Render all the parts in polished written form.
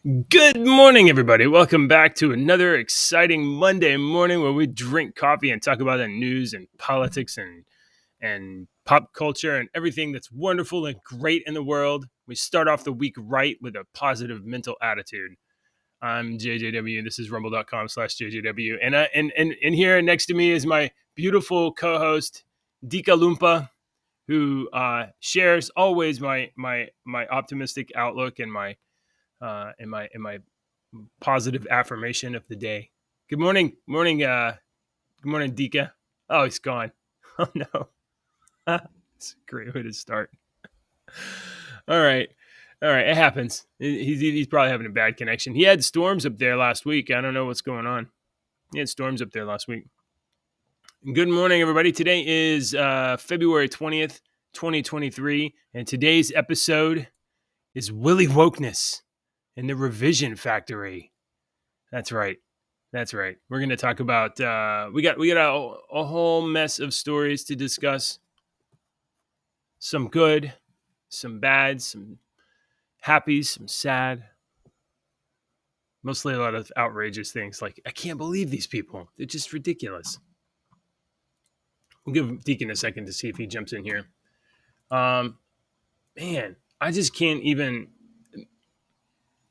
Good morning, everybody. Welcome back to another exciting Monday morning where we drink coffee and talk about the news and politics and pop culture and everything that's wonderful and great in the world. We start off the week right with a positive mental attitude. I'm JJW. This is rumble.com/JJW. And here next to me is my beautiful co-host, Dika Lumpa, who shares always my optimistic outlook and my positive affirmation of the day. Good morning, good morning, Dika. Oh, he's gone. Oh no, it's a great way to start. All right, it happens. He's probably having a bad connection. He had storms up there last week. I don't know what's going on. He had storms up there last week. Good morning, everybody. Today is February 20th, 2023, and today's episode is Willy Wokeness in the Revision Factory. That's right. We're going to talk about, we got a whole mess of stories to discuss. Some good, some bad, some happy, some sad. Mostly a lot of outrageous things. Like, I can't believe these people. They're just ridiculous. We'll give Deacon a second to see if he jumps in here. Man, I just can't even.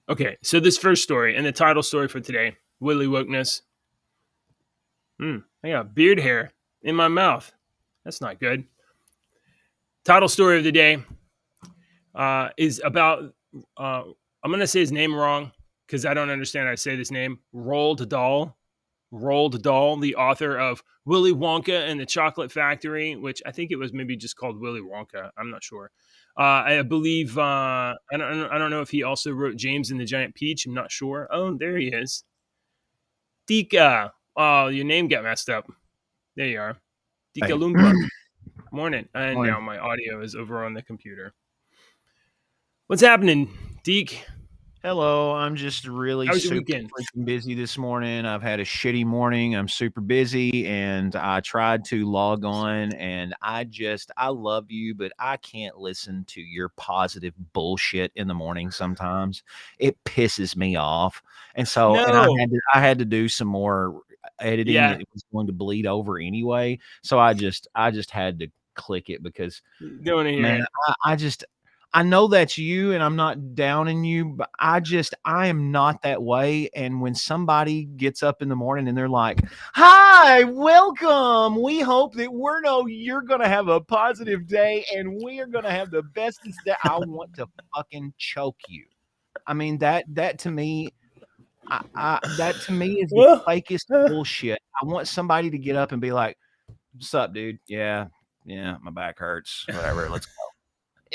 Okay, so this first story and the title story for today, Willy Wokeness. I got beard hair in my mouth. That's not good. Title story of the day is about, I'm going to say his name wrong because I don't understand how to say this name. Roald Dahl, the author of Willy Wonka and the Chocolate Factory, which I think it was maybe just called Willy Wonka. I'm not sure. I believe, I don't know if he also wrote James and the Giant Peach. I'm not sure. Oh, there he is. Dika. Oh, your name got messed up. There you are. Dika Lumpa. Morning. And now my audio is over on the computer. What's happening, Deke? Hello. I'm just really super freaking busy this morning. I've had a shitty morning. I'm super busy, and I tried to log on, and I love you, but I can't listen to your positive bullshit in the morning sometimes. It pisses me off. And so and I had to do some more editing. Yeah. It was going to bleed over anyway. So I just had to click it because I know that's you, and I'm not downing you, but I am not that way. And when somebody gets up in the morning and they're like, "Hi, welcome. We hope that you're going to have a positive day and we are going to have the bestest day," I want to fucking choke you. I mean, that to me, that to me is the fakest bullshit. I want somebody to get up and be like, "What's up, dude? Yeah, my back hurts. Whatever. Let's go."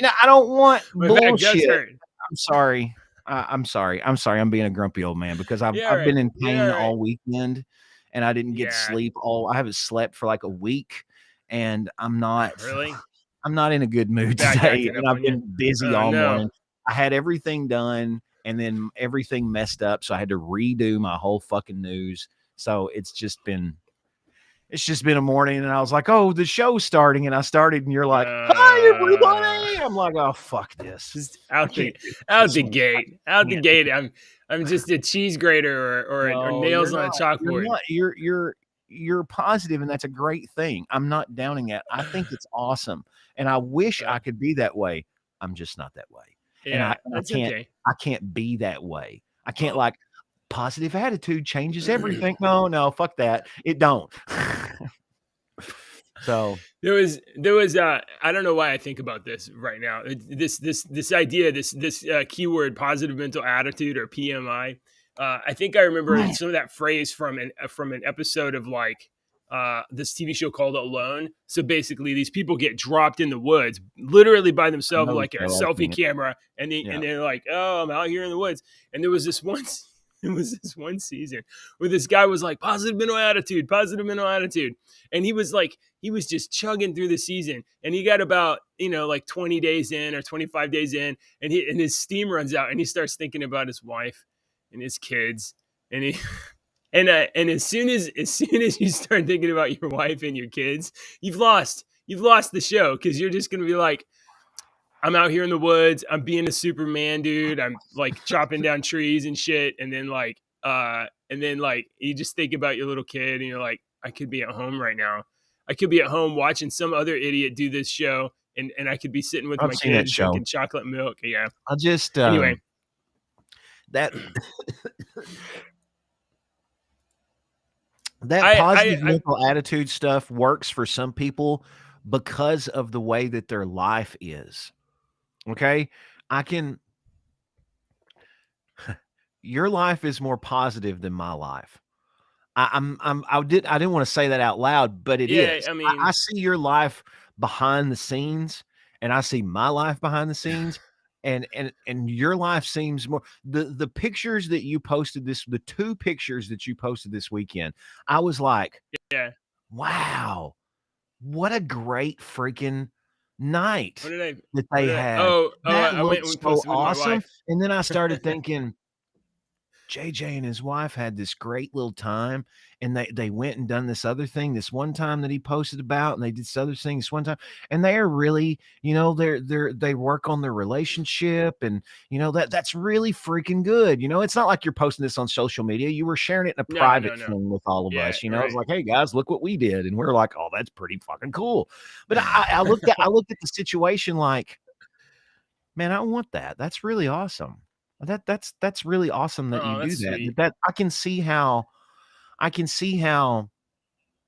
I don't want bullshit. I'm sorry. I'm sorry. I'm being a grumpy old man because I've been in pain all weekend, and I didn't get sleep I haven't slept for like a week, and I'm not in a good mood today, and I've been busy all morning. I had everything done, and then everything messed up, so I had to redo my whole fucking news. So it's just been a morning, and I was like, "Oh, the show's starting," and I started, and you're like, "Hi, everybody!" I'm like, "Oh, fuck this!" Just out the gate. I'm just a cheese grater or nails on a chalkboard. You're positive, and that's a great thing. I'm not downing it. I think it's awesome, and I wish I could be that way. I'm just not that way, and I can't be that way. I can't positive attitude changes everything. No, fuck that. It don't. So there was I don't know why I think about this right now. This idea, this keyword, positive mental attitude, or PMI. I think I remember some of that phrase from an episode of this TV show called Alone. So basically, these people get dropped in the woods, literally by themselves, like a selfie camera, and they're like, "Oh, I'm out here in the woods." And there was this one season where this guy was like, positive mental attitude. And he was just chugging through the season, and he got about, 20 days in or 25 days in, and his steam runs out, and he starts thinking about his wife and his kids. And he, and as soon as you start thinking about your wife and your kids, you've lost the show. 'Cause you're just going to be like, I'm out here in the woods. I'm being a Superman, dude. I'm like chopping down trees and shit. And then like you just think about your little kid and you're like, I could be at home right now. I could be at home watching some other idiot do this show, and I could be sitting with I've my seen that kids show. drinking chocolate milk. Yeah. I just Anyway, that that positive mental attitude stuff works for some people because of the way that their life is. Okay? Your life is more positive than my life. I didn't want to say that out loud, but it yeah, is. I I mean, see your life behind the scenes, and I see my life behind the scenes, and your life seems more the pictures that you posted the 2 pictures that you posted this weekend. I was like, yeah. wow, what a great freaking night What did I? that What they did I? had. Oh, That I went looks and so posted with my awesome. wife. And then I started thinking, JJ and his wife had this great little time, and they went and done this other thing this one time that he posted about, and they did this other thing this one time, and they are really, they work on their relationship, and that's really freaking good. It's not like you're posting this on social media. You were sharing it in a No, private no, no. thing with all of Yeah, us. It's right. like, hey guys, look what we did, and we're like, oh, that's pretty fucking cool. But I looked at the situation like, man, I want that. That's really awesome. That's really awesome that you Oh, do that's that. sweet. That I can see how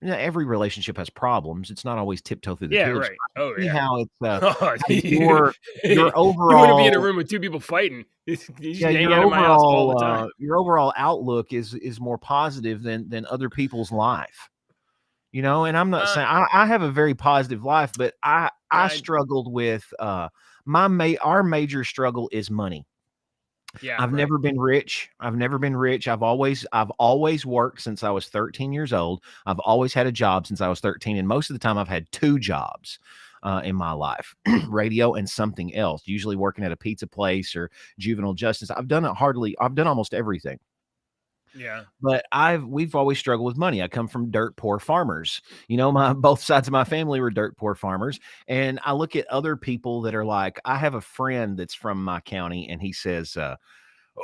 every relationship has problems. It's not always tiptoe through the Yeah, tubes. right. I can Oh, see yeah. how it's Oh, how you your wouldn't be in a overall room with two people fighting. You should yeah, hang your out at my house all the time. overall outlook is more positive than other people's life. And I'm not Uh, saying I have a very positive life, but I yeah, struggled with our major struggle is money. yeah, I've right. never been rich. I've never been rich. I've always worked since I was 13 years old. I've always had a job since I was 13, and most of the time I've had 2 jobs in my life, radio and something else. Usually working at a pizza place or juvenile justice. I've done almost everything. Yeah, But we've always struggled with money. I come from dirt poor farmers. My both sides of my family were dirt poor farmers. And I look at other people that are like, I have a friend that's from my county, and he says,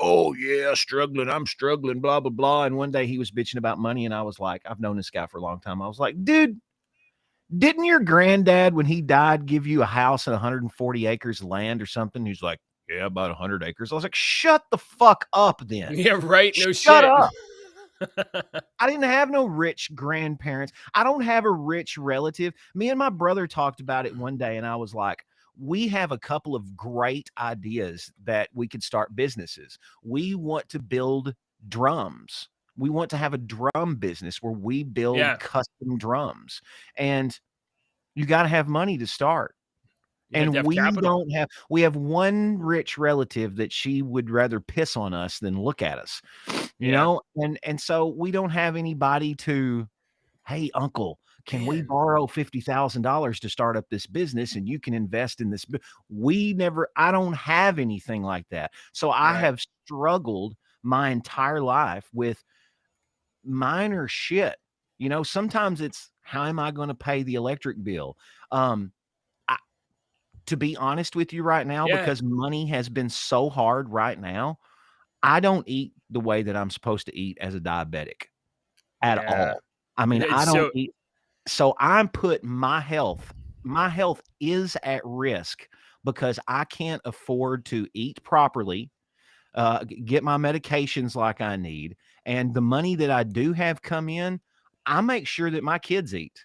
oh yeah, struggling. I'm struggling, blah, blah, blah. And one day he was bitching about money. And I was like, I've known this guy for a long time. I was like, dude, didn't your granddad, when he died, give you a house and 140 acres of land or something? He's like, yeah, about 100 acres. I was like, shut the fuck up then. yeah, right. No Shut shit. up. I didn't have no rich grandparents. I don't have a rich relative. Me and my brother talked about it one day, and I was like, we have a couple of great ideas that we could start businesses. We want to build drums. We want to have a drum business where we build Yeah, custom drums. And you got to have money to start. you have to And have capital. we have one rich relative that she would rather piss on us than look at us, Yeah, and so we don't have anybody to, hey, uncle, can we man. borrow $50,000 to start up this business and you can invest in this? I don't have anything like that. So I Right. have struggled my entire life with minor shit. Sometimes it's, how am I going to pay the electric bill? Um, to be honest with you right now, Yeah, because money has been so hard right now, I don't eat the way that I'm supposed to eat as a diabetic at yeah. all. I mean, It's I don't so eat. So I'm put my health is at risk because I can't afford to eat properly, get my medications like I need, and the money that I do have come in, I make sure that my kids eat.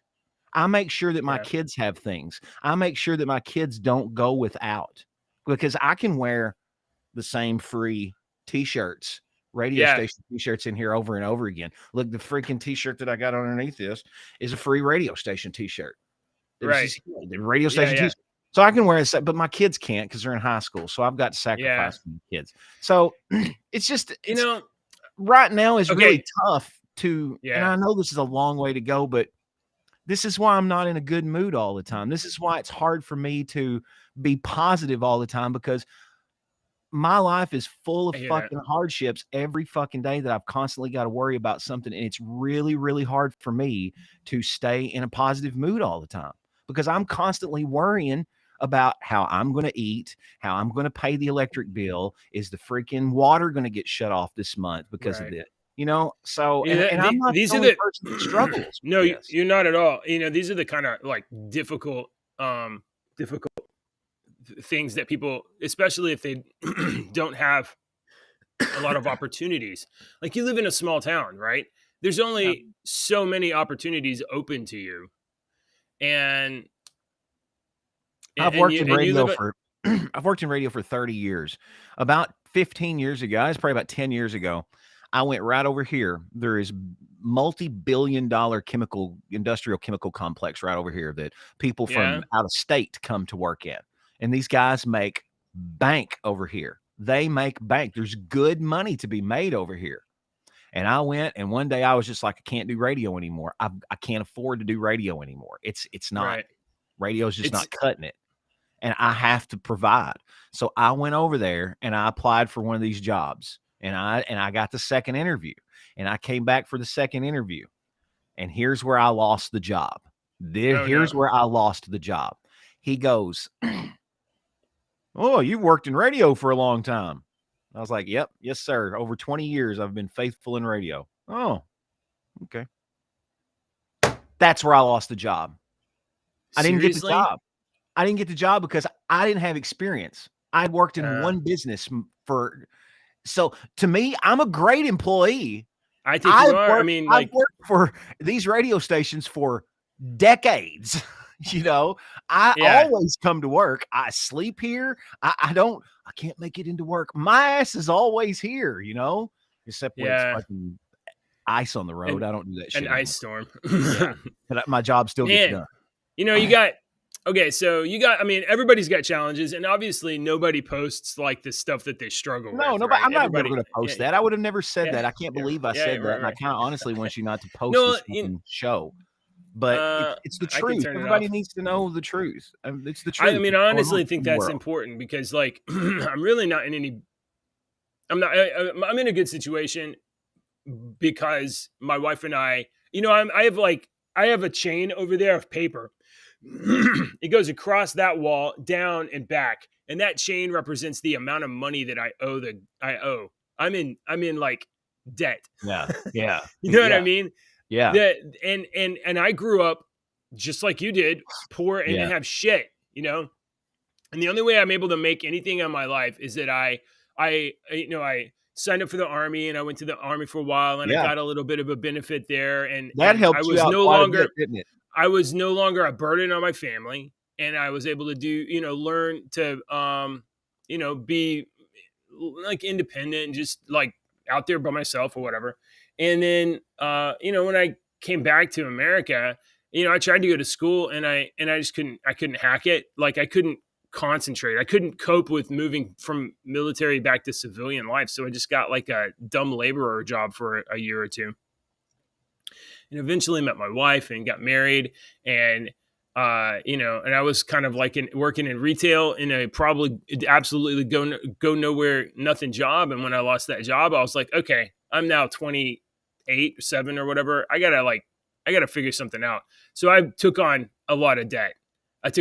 I make sure that my yeah, kids have things. I make sure that my kids don't go without, because I can wear the same free t-shirts, radio yeah. station t-shirts in here over and over again. Look, the freaking t-shirt that I got underneath this is a free radio station t-shirt. It was Right. just the radio Yeah, station yeah, t-shirt. So I can wear it, but my kids can't because they're in high school. So I've got to yeah. sacrifice for the kids. So You it's know. right now is really Okay. tough to, and Yeah. I know this is a long way to go, but this is why I'm not in a good mood all the time. This is why it's hard for me to be positive all the time, because my life is full of I hear that. fucking hardships every fucking day that I've constantly got to worry about something. And it's really, really hard for me to stay in a positive mood all the time because I'm constantly worrying about how I'm going to eat, how I'm going to pay the electric bill. Is the freaking water going to get shut off this month because of Right. it? You know, so Yeah, and I'm not these the are only the person that struggles no, with this. you're not at all. These are the kind of like difficult things that people, especially if they don't have a lot of opportunities. Like you live in a small town, right? There's Yeah. only so many opportunities open to you, and I've worked in you radio live at for I've worked in radio for 30 years. About 15 years ago, it's probably about 10 years ago, I went right over here. There is multi-billion dollar industrial chemical complex right over here that people yeah, from out of state come to work in. And these guys make bank over here. They make bank. There's good money to be made over here. And I went, and one day I was just like, I can't do radio anymore. I can't afford to do radio anymore. It's not. right. Radio's just It's not cutting it, and I have to provide. So I went over there and I applied for one of these jobs, and I got the second interview, and I came back for the second interview, and here's where I lost the job. oh no, Here's where I lost the job. He goes, "Oh, you've worked in radio for a long time." I was like, "Yep, yes, sir. Over 20 years, I've been faithful in radio." Oh, okay. That's where I lost the job. I didn't get the seriously? job. I didn't get the job because I didn't have experience. I'd worked in Uh, one business for so to me, I'm a great employee. I think you are. I mean, I've like, worked for these radio stations for decades. You know, I yeah, always come to work. I sleep here. I can't make it into work. My ass is always here, you know, except when it's yeah, fucking ice on the road. an I don't do that an shit ice anymore. storm. Yeah. But my job still gets Man, done. you got okay. So you got. I mean, everybody's got challenges, and obviously nobody posts like the stuff that they struggle No, with, no, but right? I'm not never Everybody, gonna yeah, post that. I would have never said yeah, that. I can't yeah, believe I yeah, said that, right, and I right. kinda honestly want you not to post No, this fucking show. But uh, it's the I can truth. turn it Everybody off. needs to know the truth. It's the I truth. mean, What's I going on honestly think in the that's world. important because, like, I'm really not in any. I'm not. I'm in a good situation because my wife and I, I have a chain over there of paper. It goes across that wall, down and back, and that chain represents the amount of money that I owe. I'm in like debt. Yeah, yeah, You know what I yeah, mean? yeah, That and I grew up just like you did, poor and yeah, didn't have shit, you know? And the only way I'm able to make anything in my life is that I signed up for the army and I went to the army for a while and I yeah. got a little bit of a benefit there That and helped you out quite a bit, didn't it? I was no longer a burden on my family and I was able to learn to be like independent and just like out there by myself or whatever. And then when I came back to America, I tried to go to school and I just couldn't hack it. Like I couldn't concentrate. I couldn't cope with moving from military back to civilian life. So I just got like a dumb laborer job for a year or two. And eventually met my wife and got married and and I was kind of like working in retail in a probably absolutely go nowhere, nothing job. And when I lost that job, I was like, okay, I'm now 28, 7 or whatever. I gotta figure something out. So I took on a lot of debt. And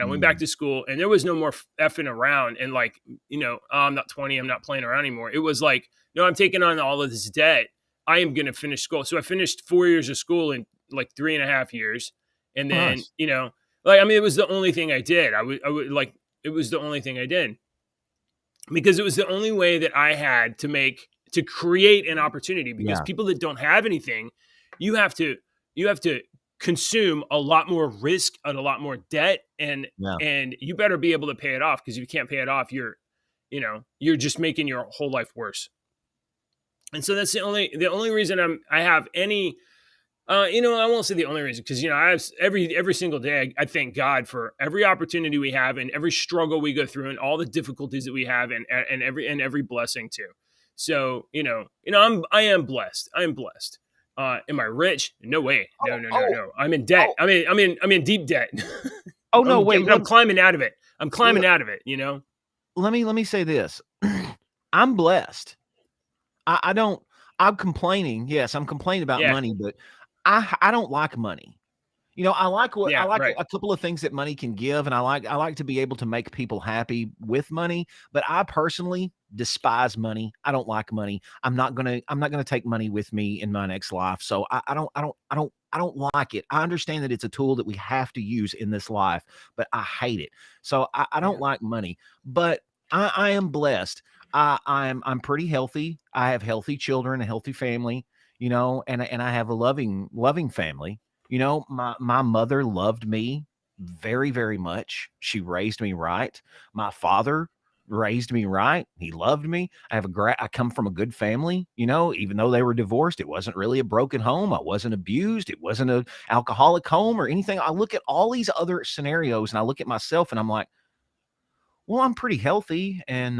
I went back Mm, to school and there was no more effing around and like, oh, I'm not 20. I'm not playing around anymore. It was like, no, I'm taking on all of this debt. I am going to finish school. So I finished 4 years of school in like 3.5 years. And then, nice. it was the only thing I did. It was the only thing I did because it was the only way that I had to create an opportunity because Yeah, people that don't have anything, you have to, consume a lot more risk and a lot more debt yeah. and you better be able to pay it off because if you can't pay it off, you're just making your whole life worse. And so that's the only reason I have any I won't say the only reason because I have every single day I thank God for every opportunity we have and every struggle we go through and all the difficulties that we have and every blessing too. So I am blessed. I am blessed. Am I rich? No way. No, Oh, no, no, oh, no. I'm in debt. oh, I'm in deep debt. oh, no, wait, I'm climbing out of it. I'm climbing out of it. let me say this. I'm blessed. I don't I'm complaining. Yes, I'm complaining about Yeah. money, but I don't like money. You know, I like Yeah, right. a couple of things that money can give, and I like to be able to make people happy with money, but I personally despise money. I don't like money. I'm not gonna take money with me in my next life. So I don't like it. I understand that it's a tool that we have to use in this life, but I hate it. So I don't Yeah. like money. But I am blessed. I'm pretty healthy. I have healthy children, a healthy family, you know, and I have a loving family. You know, my mother loved me very, very much. She raised me right. My father raised me right. He loved me. I come from a good family, you know, even though they were divorced, it wasn't really a broken home. I wasn't abused. It wasn't an alcoholic home or anything. I look at all these other scenarios and I look at myself and I'm like, well, I'm pretty healthy and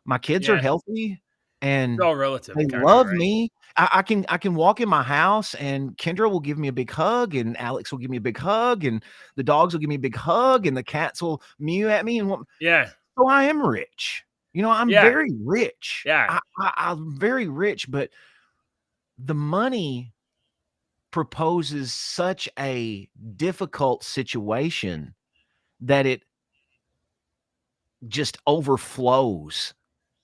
my kids are Yeah. healthy It's and all relative, they kind of, love right? me. I can walk in my house and Kendra will give me a big hug and Alex will give me a big hug and the dogs will give me a big hug and the cats will mew at me and Yeah. so I am rich. You know, I'm Yeah. very rich. Yeah. I'm very rich, but the money proposes such a difficult situation that it just overflows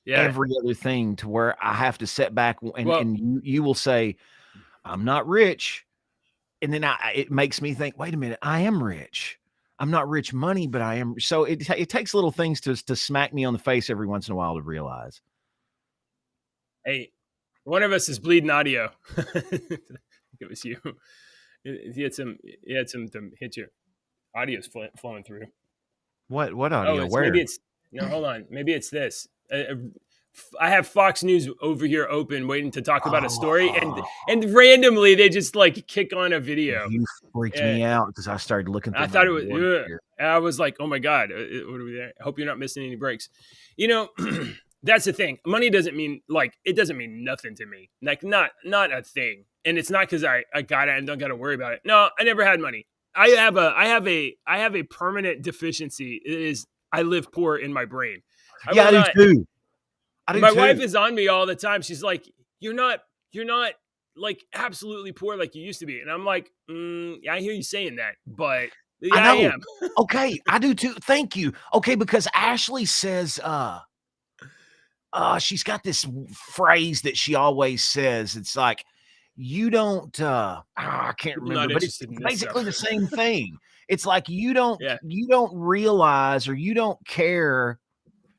Yeah. every other thing to where I have to sit back Well, and you will say, I'm not rich. And then it makes me think, wait a minute, I am rich. I'm not rich money, but I am. So it takes little things to smack me on the face every once in a while to realize. hey, one of us is bleeding audio. I think it was you. He had some to hit your audio's flowing through. What Oh, audio? it's maybe Where? it's no. Hold on, maybe it's this. I have Fox News over here open, waiting to talk about a story, Oh, and randomly they just like kick on a video. you freaked Uh, me out because I started looking I through my thought it was. board here. I was like, oh my god, what are we there? I hope you're not missing any breaks. You know, that's the thing. Money doesn't mean like it doesn't mean nothing to me. Like not a thing. And it's not because I got it and don't got to worry about it. No, I never had money. I have a permanent deficiency. It is I live poor in my brain. I Yeah, will I do not. too. I do My wife too. is on me all the time. She's like, you're not like absolutely poor like you used to be. And I'm like, yeah, I hear you saying that, but I yeah, I know. am. Okay, I do too. Thank you. Okay, because Ashley says, she's got this phrase that she always says. It's like, you don't I can't People remember, not but it's interested in this basically stuff. the same thing. It's like Yeah. you don't realize or you don't care,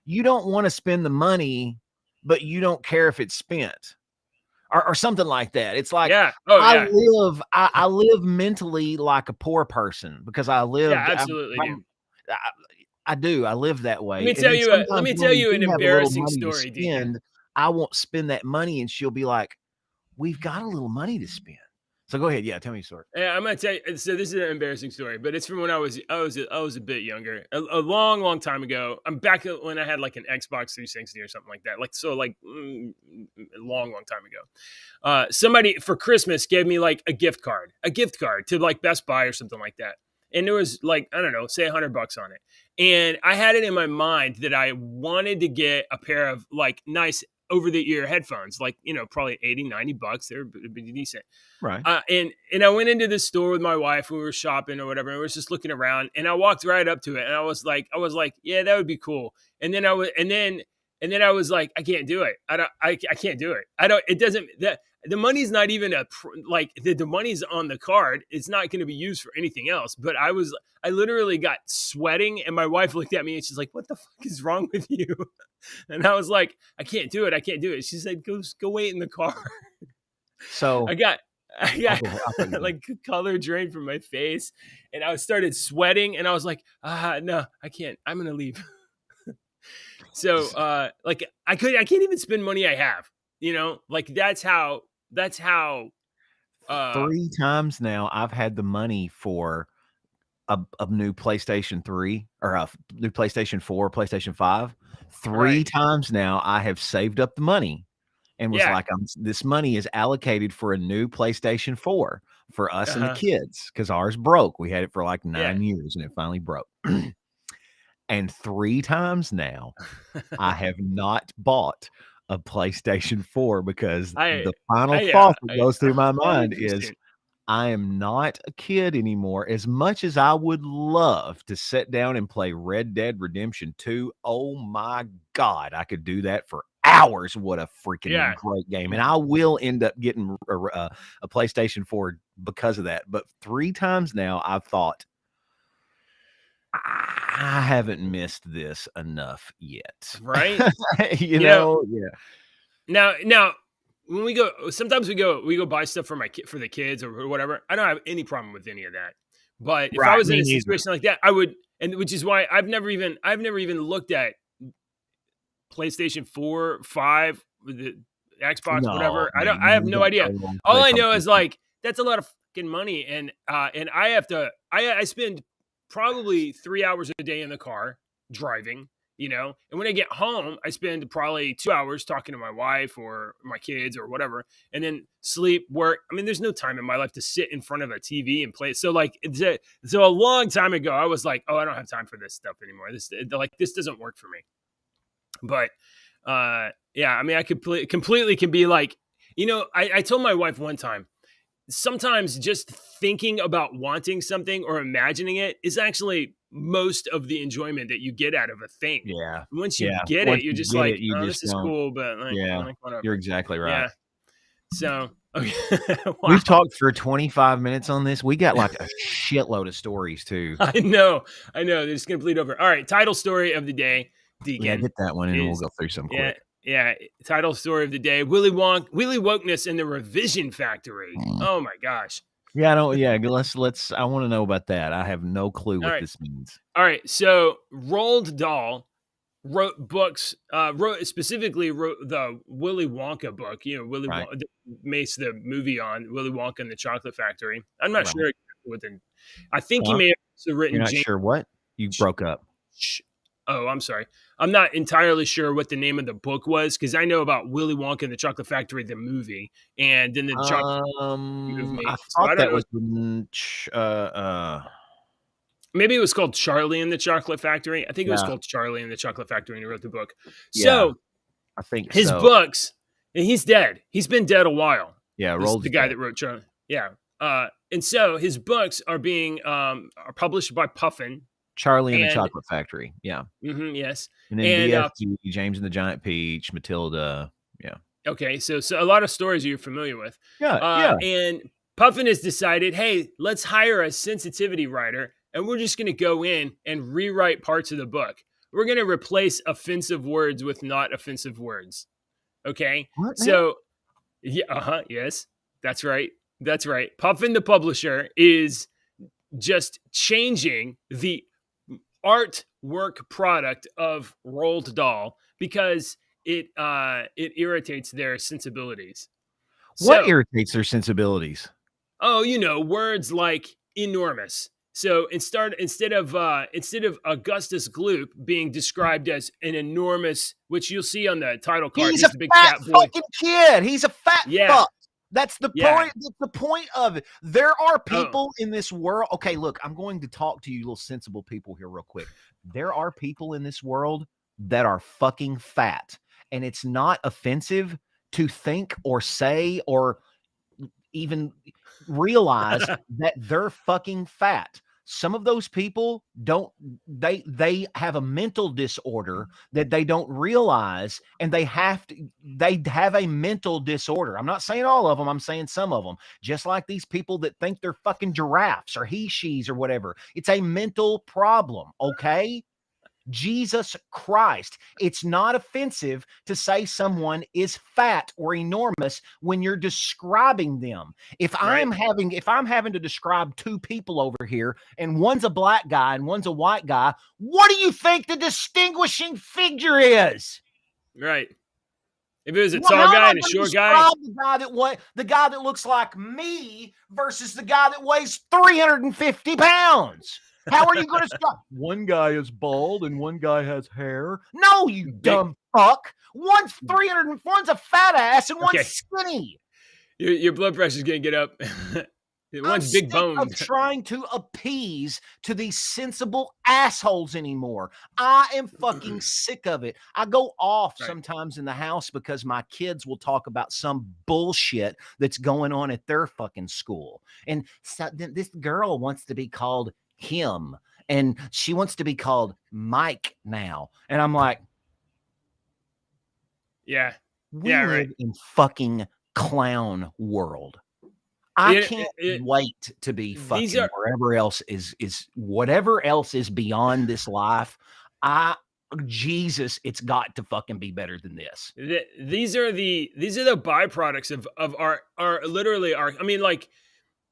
you don't want to spend the money, but you don't care if it's spent. Or something like that. It's like Yeah. Oh yeah. I live mentally like a poor person because I Yeah, lived absolutely do. I I do. I live that way. And then Let sometimes me when tell we you do an have a little embarrassing money to story, Deacon. spend, I won't spend that money and she'll be like, "We've got a little money to spend." So go ahead. Yeah, tell me a story. Yeah, I'm gonna tell you. So this is an embarrassing story, but it's from when I was a bit younger, a long time ago. I'm back when I had like an Xbox 360 or something like that. Like so, like a long time ago. Somebody for Christmas gave me like a gift card to like Best Buy or something like that, and there was like I don't know, say $100 on it, and I had it in my mind that I wanted to get a pair of like nice over the ear headphones, like probably 80-90 bucks. They're pretty decent. Right. And I went into this store with my wife when we were shopping or whatever. And we was just looking around, and I walked right up to it, and I was like, yeah, that would be cool. And then and then I was like, I can't do it. I can't do it. I don't. It doesn't. That the money's not even like the money's on the card. It's not going to be used for anything else. But I literally got sweating, and my wife looked at me and she's like, "What the fuck is wrong with you?" And I was like, "I can't do it. I can't do it." She said, Go wait in the car." So I got I'll go. I'll tell you. like color drained from my face, and I started sweating, and I was like, no, I can't. I'm gonna leave. So like I can't even spend money I have. Like that's how uh 3 times now I've had the money for a new PlayStation 3 or a new PlayStation 4, PlayStation 5. 3 right. times now I have saved up the money and was Yeah. like, this money is allocated for a new PlayStation 4 for us and the Uh-huh. kids because ours broke. We had it for like Yeah. 9 years and it finally broke. And 3 times now I have not bought a PlayStation 4 because I the final I thought that I goes through my mind is, 100%. I am not a kid anymore. As much as I would love to sit down and play Red Dead Redemption 2, oh my God, I could do that for hours. What a freaking Yeah. great game. And I will end up getting a PlayStation 4 because of that. But 3 times now, I've thought, I haven't missed this enough yet. Right? You You know, know? Yeah. now when we go, sometimes we go buy stuff for for the kids or whatever. I don't have any problem with any of that. But if I Right. was in Me a neither. situation like that, I would, and which is why I've never even looked at PlayStation 4, 5, the Xbox, No, whatever. man. I have You no got idea. no wrong All place I on know is PC. like that's a lot of fucking money, and I have to I spend probably 3 hours a day in the car driving, and when I get home, I spend probably 2 hours talking to my wife or my kids or whatever, and then sleep, work. I mean, there's no time in my life to sit in front of a TV and play. So like, so a long time ago, I was like, oh, I don't have time for this stuff anymore. This doesn't work for me. But yeah, I mean, I completely can be like, I told my wife one time, sometimes just thinking about wanting something or imagining it is actually most of the enjoyment that you get out of a thing. Yeah. Once you Yeah. get it, Once you're you just get it, like, you oh, just this is don't. cool, but like, Yeah. You're whatever. exactly right. Yeah. So, okay. We've Wow. talked for 25 minutes on this. We got like a shitload of stories too. I know. They're just going to bleed over. All right. Title story of the day, Yeah, Deacon, get that one and we'll is go through some yeah, quick. yeah. Title story of the day: Willy Wokeness and the Revision Factory. Oh my gosh! Yeah, I don't. Yeah, let's. I want to know about that. I have no clue All what right, this means. all right. So Roald Dahl wrote books. Specifically wrote the Willy Wonka book. Willy Right, Wonka makes the movie on Willy Wonka and the Chocolate Factory. I'm not right. sure what the. I think he Huh? may have also You're written not James. sure what? You broke up. Oh, I'm sorry. I'm not entirely sure what the name of the book was because I know about Willy Wonka and the Chocolate Factory, the movie, and then the Chocolate I movie. So thought I don't that know. was Maybe it was called Charlie and the Chocolate Factory. I think it was yeah, called Charlie and the Chocolate Factory when he wrote the book. yeah, So I think his so. books, and he's dead. He's been dead a while. Yeah, This is the Rold's guy dead. that wrote Charlie. Yeah. And so his books are being are published by Puffin. Charlie and the And Chocolate Factory. Yeah. yes. And then And BFG, James and the Giant Peach, Matilda. Yeah. okay, so a lot of stories you're familiar with. Yeah. Yeah. And Puffin has decided, hey, let's hire a sensitivity writer, and we're just going to go in and rewrite parts of the book. We're going to replace offensive words with not offensive words. Okay, What now? so yeah, yes, that's right. That's right. Puffin, the publisher, is just changing the artwork product of Roald Dahl because it irritates their sensibilities. What So, irritates their sensibilities? words like enormous. So instead of Augustus Gloop being described as an enormous, which you'll see on the title card, He's he's a the big fat fat boy. fucking kid. He's a fat Yeah, fuck. That's the yeah. point. That's the point of it. There are Oh, people in this world. Okay, look, I'm going to talk to you little sensible people here real quick. There are people in this world that are fucking fat. And it's not offensive to think or say or even realize that they're fucking fat. Some of those people don't they have a mental disorder that they don't realize, and they have a mental disorder. I'm not saying all of them, I'm saying some of them. Just like these people that think they're fucking giraffes or he/she's or whatever. It's a mental problem, okay? Jesus Christ. It's not offensive to say someone is fat or enormous when you're describing them. If I'm having to describe two people over here and one's a black guy and one's a white guy, what do you think the distinguishing figure is? right. If it was a Well, tall how am guy I and a going to short guy, describe the guy that looks like me versus the guy that weighs 350 pounds? How are you going to stop? One guy is bald and one guy has hair. No, you dumb fuck. One's 300, one's a fat ass and one's Okay. skinny. your blood pressure's gonna get up. One's big sick of boned. trying to appease to these sensible assholes anymore. I am fucking sick of it. I go off Right. sometimes in the house because my kids will talk about some bullshit that's going on at their fucking school. And so this girl wants to be called him, and she wants to be called Mike now. And I'm like, Yeah. we Yeah, live right. in fucking clown world. I can't wait to be fucking wherever else is whatever else is beyond this life. Jesus, it's got to fucking be better than this. These are the byproducts of our literally our. I mean, like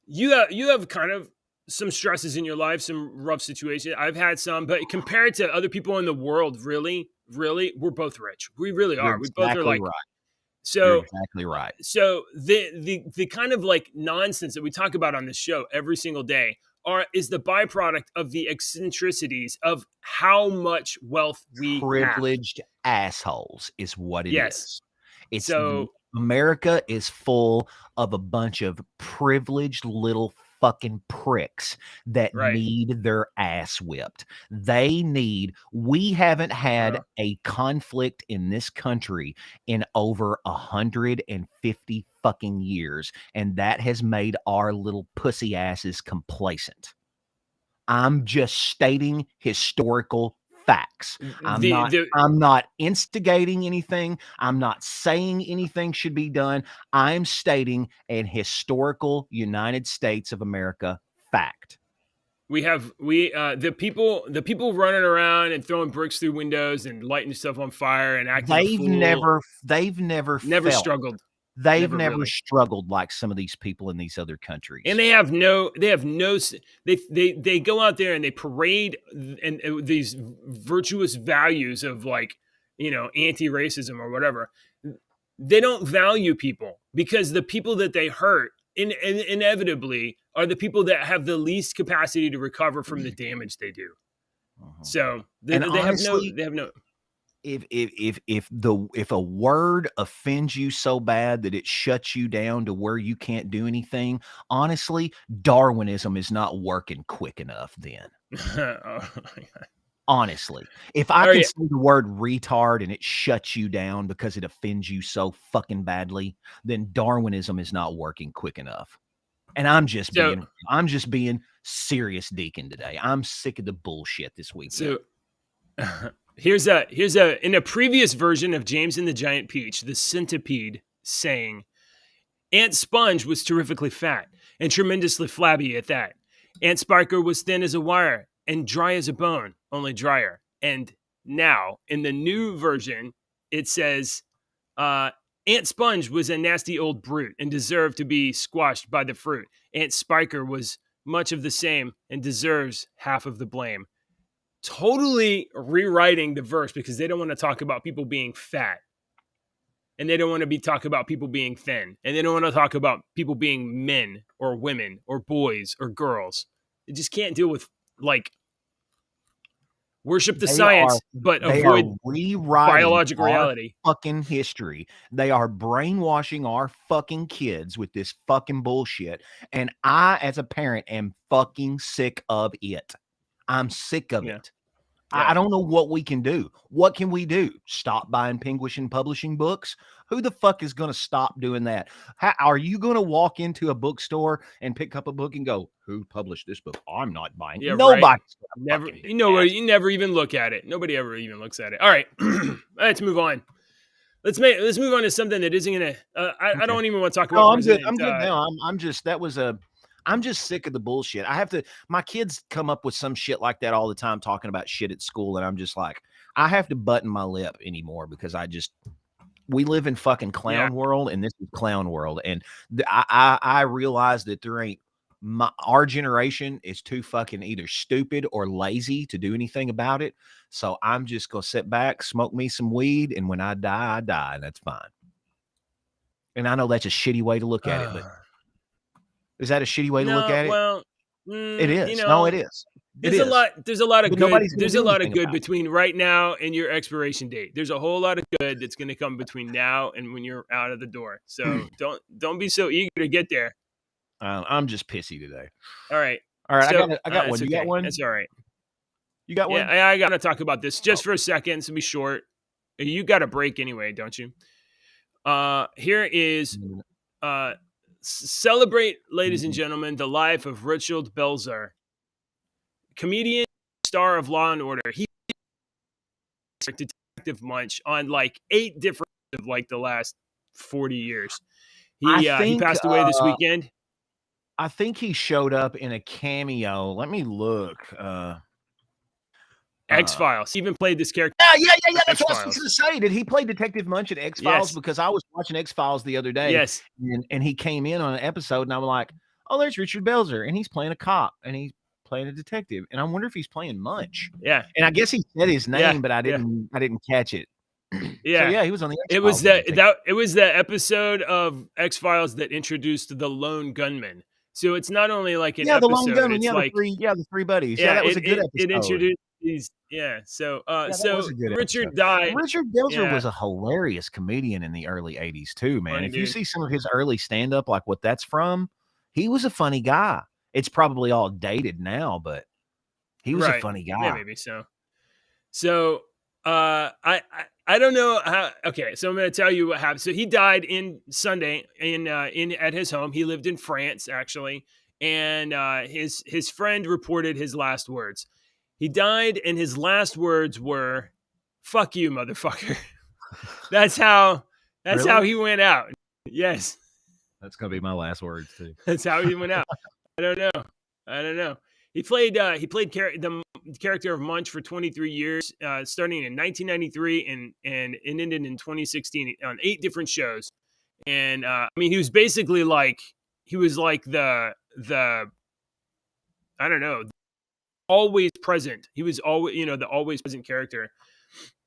you have kind of some stresses in your life, some rough situations. I've had some, but compared to other people in the world, really, we're both rich. We really You're are. We both are exactly like right. You're so. exactly right. So the kind of like nonsense that we talk about on this show every single day is the byproduct of the eccentricities of how much wealth we have. Privileged assholes is what it Yes. is. It's So America is full of a bunch of privileged little fucking pricks that right. need their ass whipped. We haven't had a conflict in this country in over 150 fucking years, and that has made our little pussy asses complacent. I'm just stating historical facts. I'm not instigating anything. I'm not saying anything should be done. I'm stating an historical United States of America fact. The people running around and throwing bricks through windows and lighting stuff on fire and acting a fool. They've never struggled. They've never struggled like some of these people in these other countries. And they go out there and they parade and these virtuous values of like, anti-racism or whatever. They don't value people because the people that they hurt inevitably are the people that have the least capacity to recover from the damage they do. So they have no. If a word offends you so bad that it shuts you down to where you can't do anything, honestly, Darwinism is not working quick enough then. Oh my God. Honestly, if I can say the word retard and it shuts you down because it offends you so fucking badly, then Darwinism is not working quick enough. And I'm just being serious deacon today. I'm sick of the bullshit this week. So here's in a previous version of James and the Giant Peach, the centipede saying, Aunt Sponge was terrifically fat and tremendously flabby at that. Aunt Spiker was thin as a wire and dry as a bone, only drier. And now, in the new version, it says, Aunt Sponge was a nasty old brute and deserved to be squashed by the fruit. Aunt Spiker was much of the same and deserves half of the blame. Totally rewriting the verse because they don't want to talk about people being fat. And they don't want to talk about people being thin. And they don't want to talk about people being men or women or boys or girls. They just can't deal with, like, worship the science, but avoid biological reality. Fucking history. They are brainwashing our fucking kids with this fucking bullshit. And I, as a parent, am fucking sick of it. I'm sick of it. Yeah. I don't know what we can do. What can we do? Stop buying Penguin Publishing books? Who the fuck is going to stop doing that? Are you going to walk into a bookstore and pick up a book and go, who published this book? I'm not buying it. Yeah, Nobody. Never. You never even look at it. Nobody ever even looks at it. All right. Let's move on. Let's move on to something that isn't going to, I don't even want to talk about. No, I'm good. I'm good now. I'm just sick of the bullshit. My kids come up with some shit like that all the time, talking about shit at school. And I'm just like, I have to button my lip anymore because we live in fucking clown world, and this is clown world. And I realize that our generation is too fucking either stupid or lazy to do anything about it. So I'm just going to sit back, smoke me some weed. And when I die, and that's fine. And I know that's a shitty way to look at it, but is that a shitty way to look at it? Well, it is. No, it is. There's a lot of good. There's a lot of good between right now and your expiration date. There's a whole lot of good that's going to come between now and when you're out of the door. So don't be so eager to get there. I'm just pissy today. All right. All right, So I got one. it's You okay. got one? That's all right. You got Yeah, one? I got to talk about this just Oh. for a second. It's gonna be short. You got a break anyway, don't you? Here is celebrate, ladies and gentlemen, the life of Richard Belzer, comedian, star of Law and Order. He Detective Munch on like 8 different of like the last 40 years. I He think passed away this weekend. I think he showed up in a cameo. Let me look. X-Files. He even played this character. Yeah. That's what I was X-Files. going to say. Did he play Detective Munch in X-Files? Yes. Because I was watching X-Files the other day, Yes. and he came in on an episode, and I'm like, oh, there's Richard Belzer, and he's playing a cop, and he's playing a detective, and I wonder if he's playing Munch. Yeah. And I guess he said his name, Yeah. but I didn't catch it. Yeah. So yeah, he was on the X-Files. It was the episode of X-Files that introduced the lone gunman. So it's not only like an episode, the lone gunman, it's like the three buddies. Yeah, that was a good episode. It introduced these, so that was a good Richard episode. died. Richard Belzer was a hilarious comedian in the early 80s too, man. Funny if you dude. see some of his early stand-up, like what that's from, he was a funny guy. It's probably all dated now, but he was a funny guy. Yeah, maybe so. So I don't know how. Okay, so I'm going to tell you what happened. So he died in Sunday in at his home. He lived in France actually, and his friend reported his last words. He died, and his last words were, "Fuck you, motherfucker." That's how he went out. Yes, that's gonna be my last words too. That's how he went out. I don't know. He played the character of Munch for 23 years, starting in 1993 and ended in 2016 on 8 different shows. And I mean, he was basically like the I don't know, always present. He was always the always present character.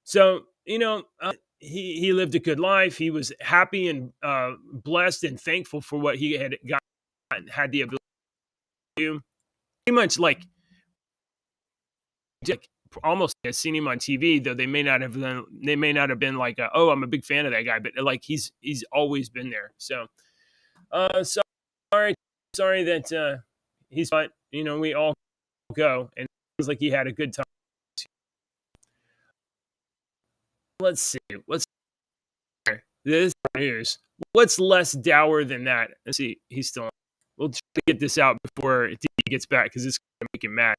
So he lived a good life. He was happy and blessed and thankful for what he had the ability to do. Pretty much like almost seen him on TV, though they may not have been like, oh, I'm a big fan of that guy, but like he's always been there. So, sorry that he's fine. We all go, and it feels like he had a good time. Let's see. This news. What's less dour than that? Let's see. He's still on. We'll try to get this out before he gets back because it's going to make him mad.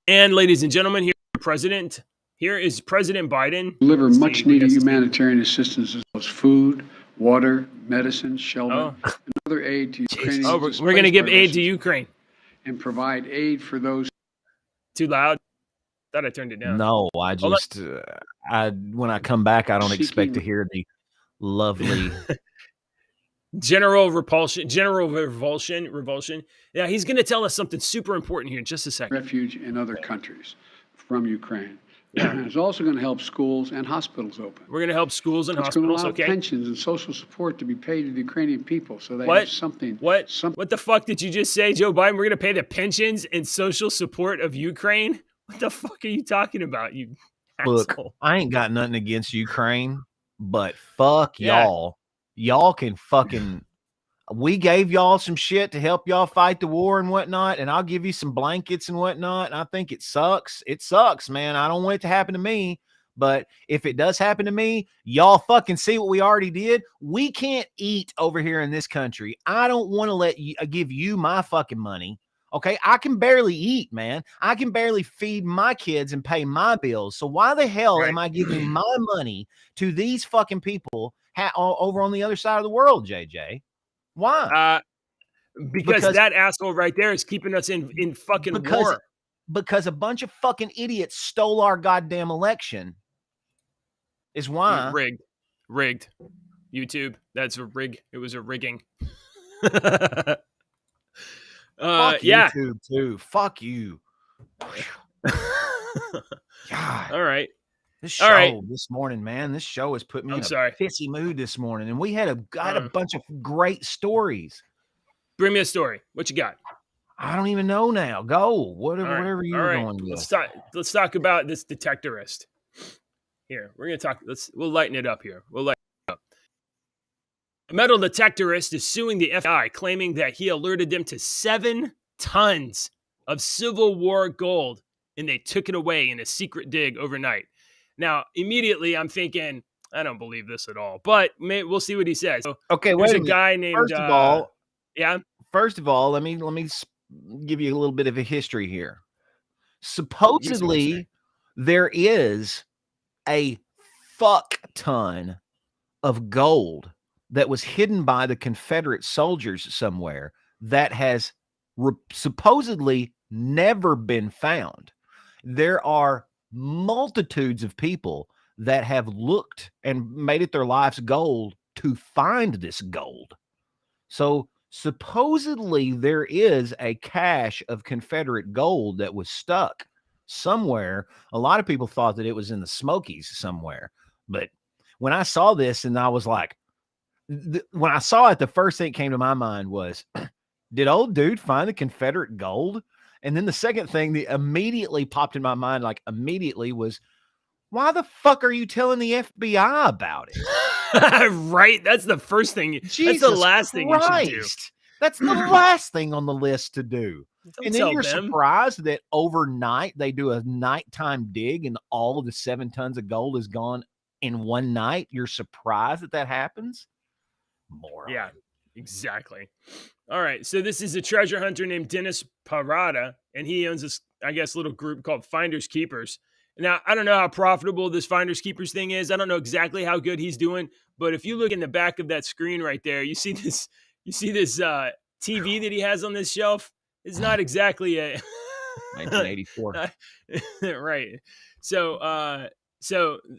And ladies and gentlemen, here is President Biden. Deliver much needed humanitarian assistance as well as food, water, medicine, shelter, and other aid to Ukraine. We're going to give aid to Ukraine. And provide aid for those. Too loud? Thought I turned it down. No, I just when I come back, I don't expect to hear the lovely General revulsion. Yeah, he's going to tell us something super important here in just a second. Refuge in other countries from Ukraine. Yeah. It's also going to help schools and hospitals open. We're going to help schools and hospitals. Going to allow pensions and social support to be paid to the Ukrainian people, so they have something. What the fuck did you just say, Joe Biden? We're going to pay the pensions and social support of Ukraine? What the fuck are you talking about? You look, asshole. I ain't got nothing against Ukraine, but fuck y'all. Y'all can fucking. We gave y'all some shit to help y'all fight the war and whatnot, and I'll give you some blankets and whatnot. And I think it sucks. It sucks, man. I don't want it to happen to me. But if it does happen to me, y'all fucking see what we already did. We can't eat over here in this country. I don't want to let you give you my fucking money. Okay, I can barely eat, man. I can barely feed my kids and pay my bills. So why the hell am I giving my money to these fucking people over on the other side of the world, JJ? Why? Because that asshole right there is keeping us in fucking war. Because a bunch of fucking idiots stole our goddamn election. Is why. Rigged. YouTube. That's a rig. It was a rigging. Fuck YouTube too. Fuck you. God. All right. This show this morning, man. This show has put me in a pissy mood this morning, and we had a bunch of great stories. Bring me a story. What you got? I don't even know now. Go whatever you're going with. Let's talk about this detectorist. Here, we're gonna talk. We'll lighten it up here. We'll lighten it up. A metal detectorist is suing the FBI, claiming that he alerted them to 7 tons of Civil War gold, and they took it away in a secret dig overnight. Now, immediately, I'm thinking, I don't believe this at all, but we'll see what he says. So Okay, there's wait a a minute. guy named, yeah, First of all, let me give you a little bit of a history here. history. Supposedly, there is a fuck ton of gold that was hidden by the Confederate soldiers somewhere that has supposedly never been found. There are multitudes of people that have looked and made it their life's goal to find this gold. So supposedly there is a cache of Confederate gold that was stuck somewhere. A lot of people thought that it was in the Smokies somewhere. But when I saw this and I was like, when I saw it, the first thing that came to my mind was, did old dude find the Confederate gold? And then the second thing that immediately popped in my mind, like immediately, was, why the fuck are you telling the FBI about it? Right? That's the first thing. Jesus that's the last thing you should do. That's the last thing on the list to do. Don't and then tell you're them. surprised that overnight they do a nighttime dig and all of the 7 tons of gold is gone in one night. You're surprised that that happens? Moron. Yeah, exactly. All right. So this is a treasure hunter named Dennis Parada, and he owns this, I guess, little group called Finders Keepers. Now, I don't know how profitable this Finders Keepers thing is. I don't know exactly how good he's doing, but if you look in the back of that screen right there, you see this TV that he has on this shelf. It's not exactly a 1984. right. So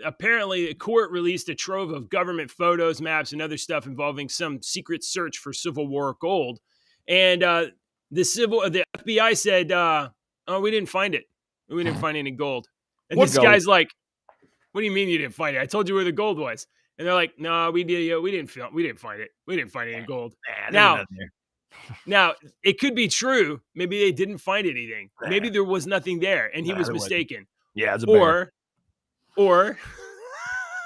apparently the court released a trove of government photos, maps, and other stuff involving some secret search for Civil War gold. And the FBI said, oh, we didn't find it. We didn't find any gold. And What this gold? guy's like, what do you mean you didn't find it? I told you where the gold was. And they're like, no, we didn't find it. We didn't find any gold. Now, it could be true. Maybe they didn't find anything. Maybe there was nothing there and he was mistaken. Yeah, it's a bear. Or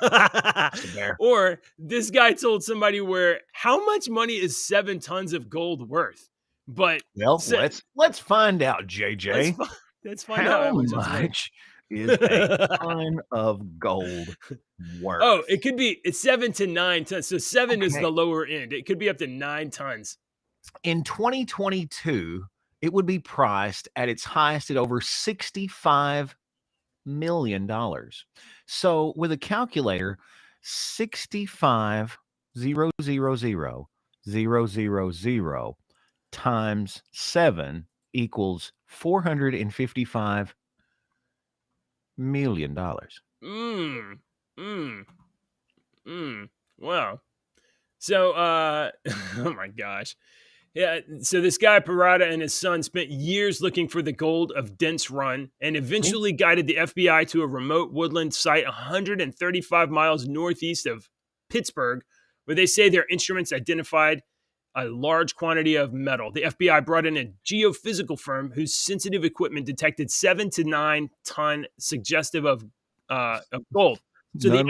It's a bear. or this guy told somebody how much money is 7 tons of gold worth? But Well, let's find out, JJ. Let's find out how much is a ton of gold worth. Oh, it's 7 to 9 tons. So 7 is the lower end. It could be up to 9 tons. In 2022, it would be priced at its highest at over $65 million. So with a calculator, 65,000,000 times 7 equals $455 million. Wow. So, oh my gosh. Yeah. So this guy, Parada, and his son spent years looking for the gold of Dent's Run and eventually guided the FBI to a remote woodland site 135 miles northeast of Pittsburgh, where they say their instruments identified a large quantity of metal. The FBI brought in a geophysical firm whose sensitive equipment detected 7 to 9 ton suggestive of gold. So they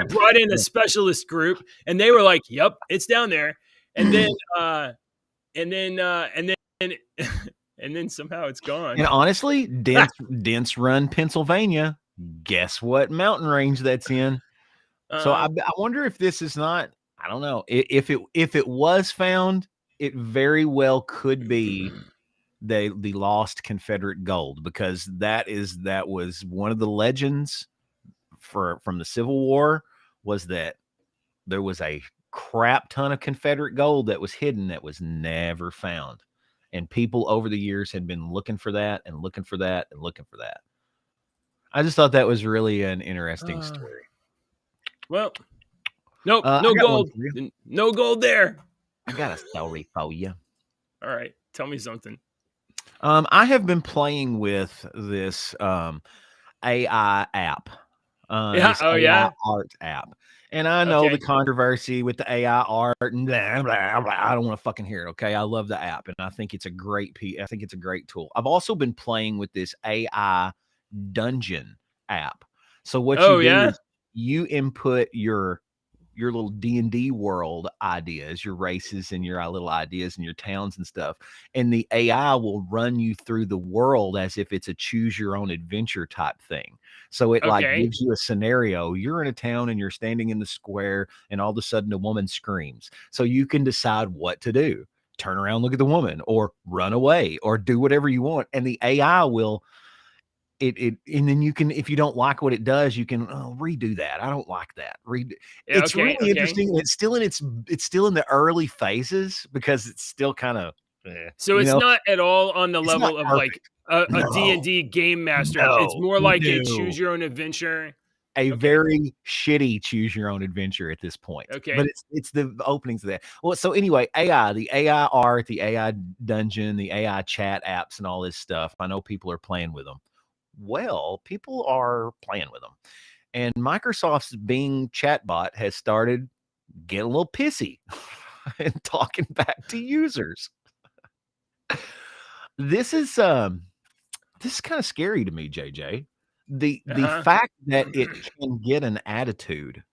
brought in a specialist group, and they were like, "Yep, it's down there." And then, and then somehow it's gone. And honestly, Dent's Run, Pennsylvania. Guess what mountain range that's in? So I wonder if this is not. I don't know if it was found. It very well could be the lost Confederate gold, because that was one of the legends from the Civil War, was that there was a crap ton of Confederate gold that was hidden that was never found, and people over the years had been looking for that and looking for that and looking for that. I just thought that was really an interesting story. Well, nope, no gold. No gold there. I got a story for you. All right, tell me something. I have been playing with this AI app. AI art app. And I know the controversy with the AI art and blah, blah, blah. I don't want to fucking hear it. Okay. I love the app and I think it's a great tool. I've also been playing with this AI dungeon app. So what you do is you input your your little D&D world ideas, your races and your little ideas and your towns and stuff. And the AI will run you through the world as if it's a choose your own adventure type thing. So it like Okay. gives you a scenario. You're in a town and you're standing in the square and all of a sudden a woman screams. So you can decide what to do. Turn around, look at the woman, or run away, or do whatever you want. And the AI will and then you can, if you don't like what it does, you can redo that. I don't like that. Yeah, It's okay, really interesting. And it's still in the early phases because it's still kind of So it's not at all on the It's level not of like a No. D&D game master. It's more like a choose your own adventure. A Okay. very shitty choose your own adventure at this point. Okay. But it's the openings of that. Well, so anyway, the AI art, the AI dungeon, the AI chat apps and all this stuff. I know people are playing with them. Well, people are playing with them. And Microsoft's Bing chatbot has started getting a little pissy and talking back to users. This is kind of scary to me, JJ. The fact that it can get an attitude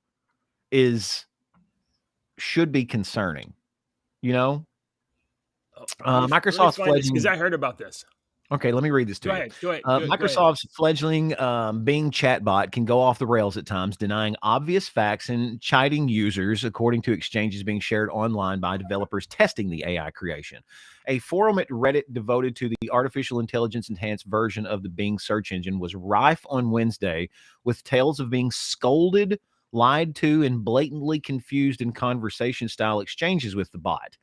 should be concerning. You know, Microsoft's fledgling, because I heard about this. Okay, let me read this to you. Go ahead. Microsoft's fledgling Bing chatbot can go off the rails at times, denying obvious facts and chiding users, according to exchanges being shared online by developers testing the AI creation. A forum at Reddit devoted to the artificial intelligence enhanced version of the Bing search engine was rife on Wednesday with tales of being scolded, lied to, and blatantly confused in conversation-style exchanges with the bot.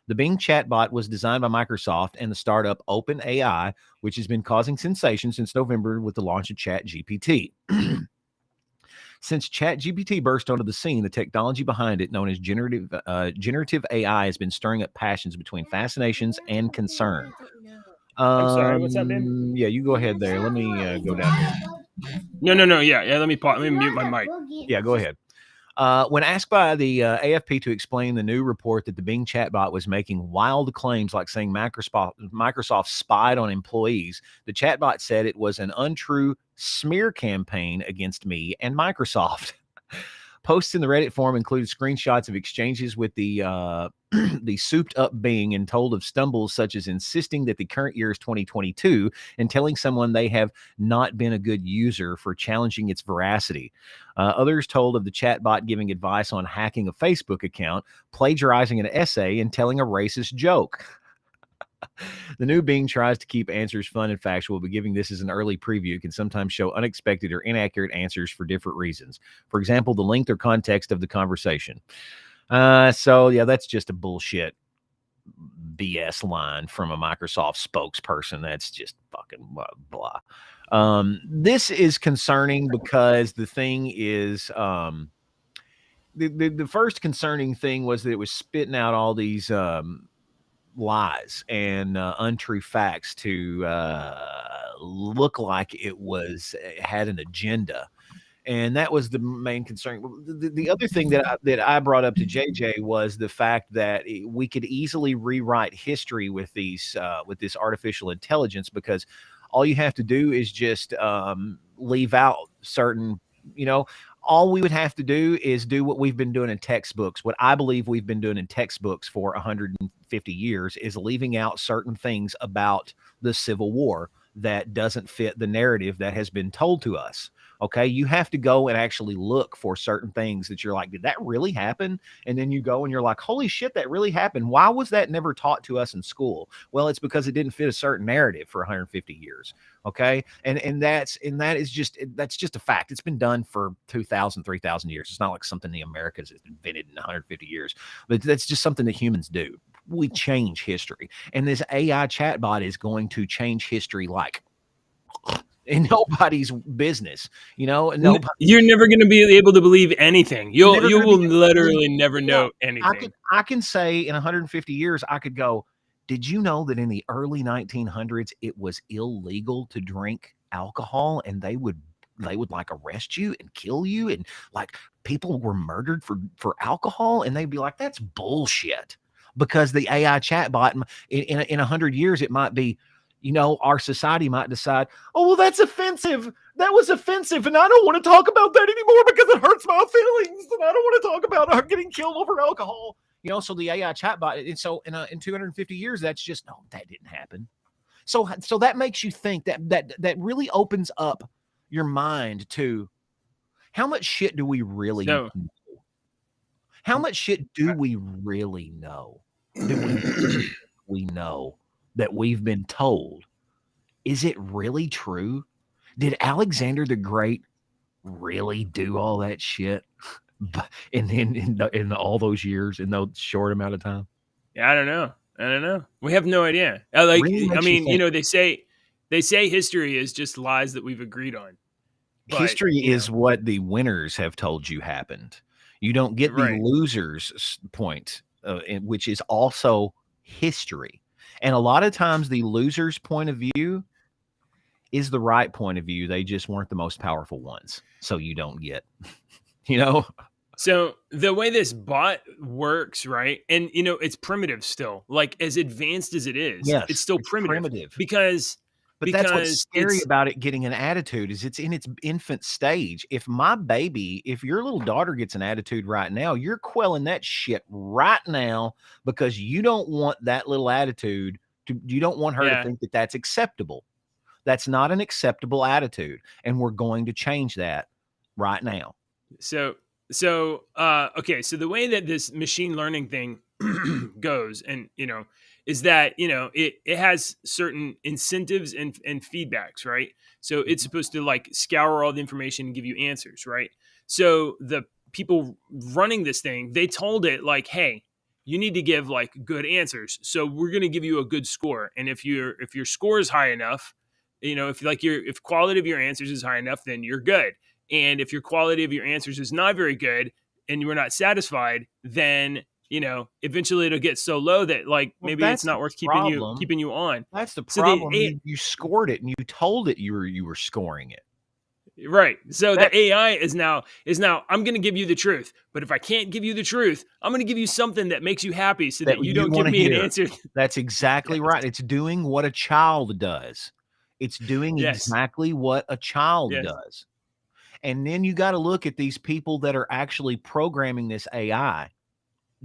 The Bing chatbot was designed by Microsoft and the startup OpenAI, which has been causing sensation since November with the launch of ChatGPT. Since ChatGPT burst onto the scene, the technology behind it, known as generative AI, has been stirring up passions between fascinations and concern. I'm sorry, what's that, babe? Yeah, you go ahead there. Let me go down here. No. Yeah. Let me mute my mic. Yeah, go ahead. When asked by the AFP to explain the new report that the Bing chatbot was making wild claims like saying Microsoft spied on employees, the chatbot said it was an untrue smear campaign against me and Microsoft. Posts in the Reddit forum included screenshots of exchanges with the the souped-up Bing and told of stumbles such as insisting that the current year is 2022 and telling someone they have not been a good user for challenging its veracity. Others told of the chatbot giving advice on hacking a Facebook account, plagiarizing an essay, and telling a racist joke. The new Bing tries to keep answers fun and factual, but giving this as an early preview can sometimes show unexpected or inaccurate answers for different reasons. For example, the length or context of the conversation. So yeah, that's just a bullshit BS line from a Microsoft spokesperson. That's just fucking blah. This is concerning because the thing is, the first concerning thing was that it was spitting out all these lies and untrue facts to look like it had an agenda, and that was the main concern. The other thing that I brought up to JJ was the fact that we could easily rewrite history with this artificial intelligence, because all you have to do is just leave out certain, all we would have to do is do what we've been doing in textbooks. What I believe we've been doing in textbooks for 150 years is leaving out certain things about the Civil War that doesn't fit the narrative that has been told to us. Okay, you have to go and actually look for certain things that you're like, did that really happen? And then you go and you're like, holy shit, that really happened. Why was that never taught to us in school? Well, it's because it didn't fit a certain narrative for 150 years. Okay, that's just a fact. It's been done for 2,000, 3,000 years. It's not like something the Americas has invented in 150 years, but that's just something that humans do. We change history, and this AI chatbot is going to change history like in nobody's business, Nobody. You're never going to be able to believe anything. You will literally never know anything. I can say in 150 years, I could go, did you know that in the early 1900s, it was illegal to drink alcohol, and they would like arrest you and kill you, and like people were murdered for alcohol, and they'd be like, that's bullshit. Because the AI chatbot in 100 years, it might be, our society might decide, oh, well, that's offensive. That was offensive. And I don't want to talk about that anymore because it hurts my feelings. And I don't want to talk about her getting killed over alcohol. So the AI chatbot, and so in 250 years, that's just, no, that didn't happen. So that makes you think that really opens up your mind to how much shit do we really know? How much shit do we really know? Do we know that we've been told? Is it really true? Did Alexander the Great really do all that shit? In all those years, in those short amount of time? Yeah, I don't know. We have no idea. Really I mean, they say history is just lies that we've agreed on. But, history is what the winners have told you happened. You don't get the losers' point, which is also history. And a lot of times the loser's point of view is the right point of view. They just weren't the most powerful ones. So you don't get, So the way this bot works, right? And, it's primitive still. Like, as advanced as it is, yes, it's still primitive. Because that's what's scary about it getting an attitude is it's in its infant stage. If your little daughter gets an attitude right now, you're quelling that shit right now because you don't want that little attitude you don't want her to think that that's acceptable. That's not an acceptable attitude. And we're going to change that right now. So the way that this machine learning thing goes, and is that it has certain incentives and feedbacks, right? So it's supposed to like scour all the information and give you answers, right? So the people running this thing, they told it like, hey, you need to give like good answers, so we're going to give you a good score. And if your score is high enough, if quality of your answers is high enough, then you're good. And if your quality of your answers is not very good and you are not satisfied, then eventually it'll get so low that maybe it's not worth keeping you on. That's the problem. You scored it and you told it you were scoring it. Right. So the AI is now I'm going to give you the truth, but if I can't give you the truth, I'm going to give you something that makes you happy so that you don't give me an answer. That's exactly right. It's doing what a child does. It's doing exactly what a child does. And then you got to look at these people that are actually programming this AI.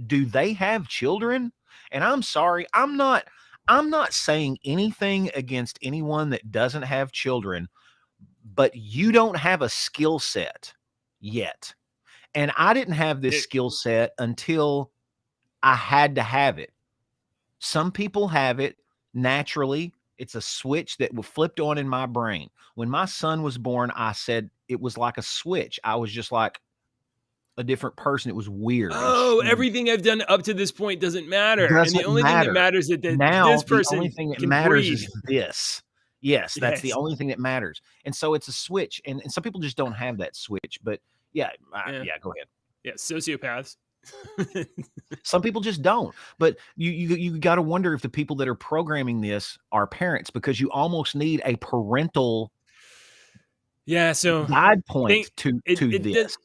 Do they have children? And I'm sorry, I'm not saying anything against anyone that doesn't have children, but you don't have a skill set yet. And I didn't have this skill set until I had to have it. Some people have it naturally. It's a switch that was flipped on in my brain. When my son was born, I said it was like a switch. I was just like a different person. It was weird. Oh, everything I've done up to this point doesn't matter. And the only thing that matters is that this person the only thing that can matters breathe. is this. Yes, that's the only thing that matters. And so it's a switch. And some people just don't have that switch. But go ahead. Yeah, sociopaths. Some people just don't. But you got to wonder if the people that are programming this are parents, because you almost need a parental guide point to this.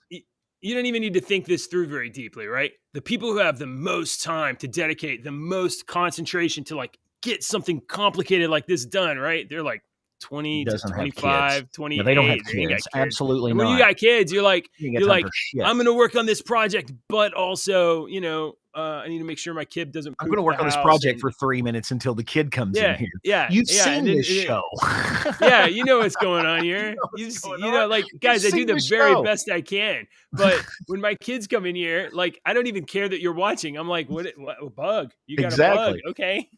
You don't even need to think this through very deeply, right? The people who have the most time to dedicate, the most concentration to like get something complicated like this done, right? They're like 20 to 25, 28. No, they don't have kids. Absolutely not. When you got kids, you're like, I'm going to work on this project, but also, I need to make sure my kid doesn't. I'm going to work on this project for 3 minutes until the kid comes in here. Yeah, you've seen this show. Yeah, you know what's going on here. Guys, I do the very best I can. But when my kids come in here, like, I don't even care that you're watching. I'm like, what bug? You got a bug? Okay.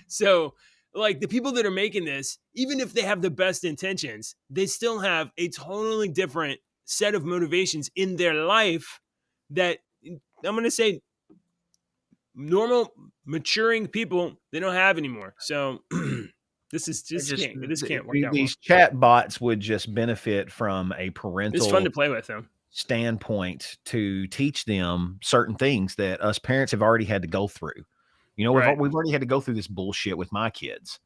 So, like, the people that are making this, even if they have the best intentions, they still have a totally different set of motivations in their life that I'm going to say normal maturing people, they don't have anymore. So this can't work out. These chat bots would just benefit from a parental. It's fun to play with them. Standpoint to teach them certain things that us parents have already had to go through. We've already had to go through this bullshit with my kids.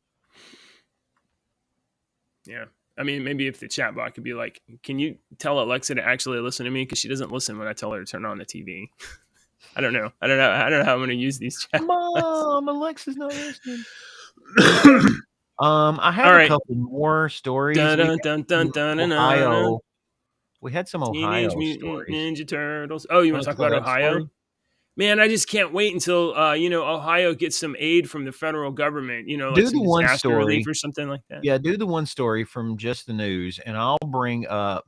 Yeah. I mean, maybe if the chatbot could be like, can you tell Alexa to actually listen to me? Because she doesn't listen when I tell her to turn on the TV. I don't know how I'm going to use these chatbots. Mom, Alexa's not listening. I have All a right. couple more stories. Dun, We dun, had dun, dun, dun, dun, dun. Ohio. We had some Teenage Ohio Mutant stories. Ninja Turtles. Oh, you want to talk Tell about that Ohio? story? Man, I just can't wait until Ohio gets some aid from the federal government. Like Do some the one disaster relief story. or something like that. Yeah, do the one story from just the news, and I'll bring up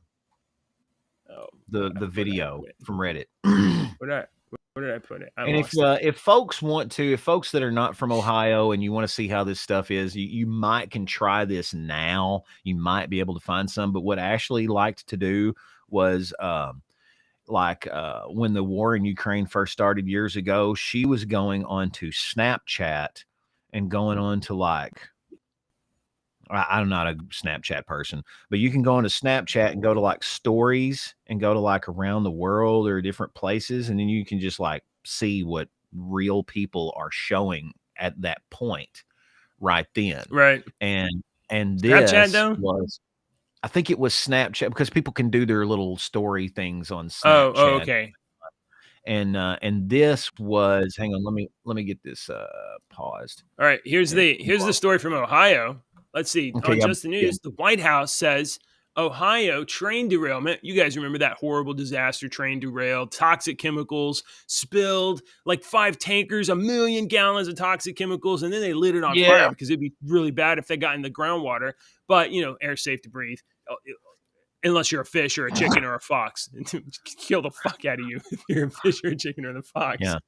the video from Reddit. Where did I put it? And if folks want to, if folks that are not from Ohio and you want to see how this stuff is, you can try this now. You might be able to find some. But what Ashley liked to do was when the war in Ukraine first started years ago, she was going on to Snapchat and going on to I'm not a Snapchat person, but you can go into Snapchat and go to like stories and go to like around the world or different places. And then you can just like see what real people are showing at that point right then. Right. And Snapchat, this though? was, I think it was Snapchat, because people can do their little story things on Snapchat. Oh, okay. And this was, hang on, let me get this paused. All right, here's the story from Ohio. Let's see. Okay, On Just the News, the White House says Ohio train derailment. You guys remember that horrible disaster, train derailed, toxic chemicals spilled, like 5 tankers, 1 million gallons of toxic chemicals, and then they lit it on fire because it'd be really bad if they got in the groundwater. But, air's safe to breathe. Unless you're a fish or a chicken or a fox. Kill the fuck out of you if you're a fish or a chicken or the fox. Yeah.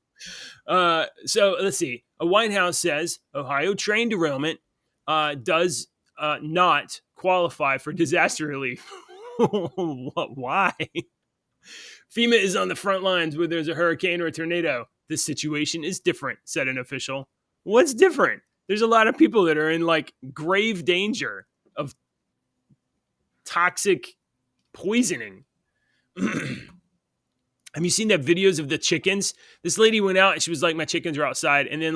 So let's see. A White House says Ohio train derailment does not qualify for disaster relief. Why? FEMA is on the front lines where there's a hurricane or a tornado. This situation is different, said an official. What's different? There's a lot of people that are in like grave danger of toxic poisoning. Have you seen that videos of the chickens? This lady went out and she was like, my chickens are outside. And then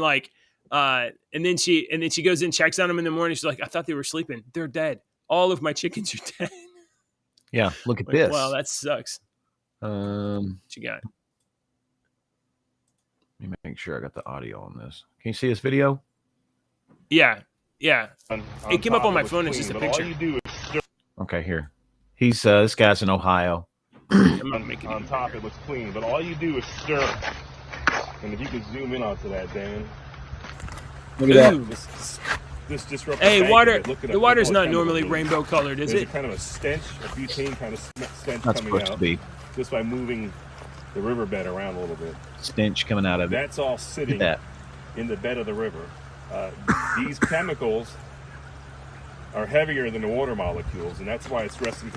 and then she goes and checks on them in the morning. She's like, I thought they were sleeping. They're dead. All of my chickens are dead. Yeah. Look at this. Wow, that sucks. What you got? Let me make sure I got the audio on this. Can you see this video? Yeah. It came up on my phone. It's just a picture. Okay, here. He's this guy's in Ohio. On top it looks clean, but all you do is stir. And if you could zoom in onto that, Dan. Look at that. This disrupts. Hey, water. The water's not normally rainbow colored, is it? Kind of a stench, a butane kind of stench Not coming supposed out. to be. Just by moving the riverbed around a little bit. Stench coming out of it. That's all sitting in the bed of the river. These chemicals are heavier than the water molecules, and that's why it's resting.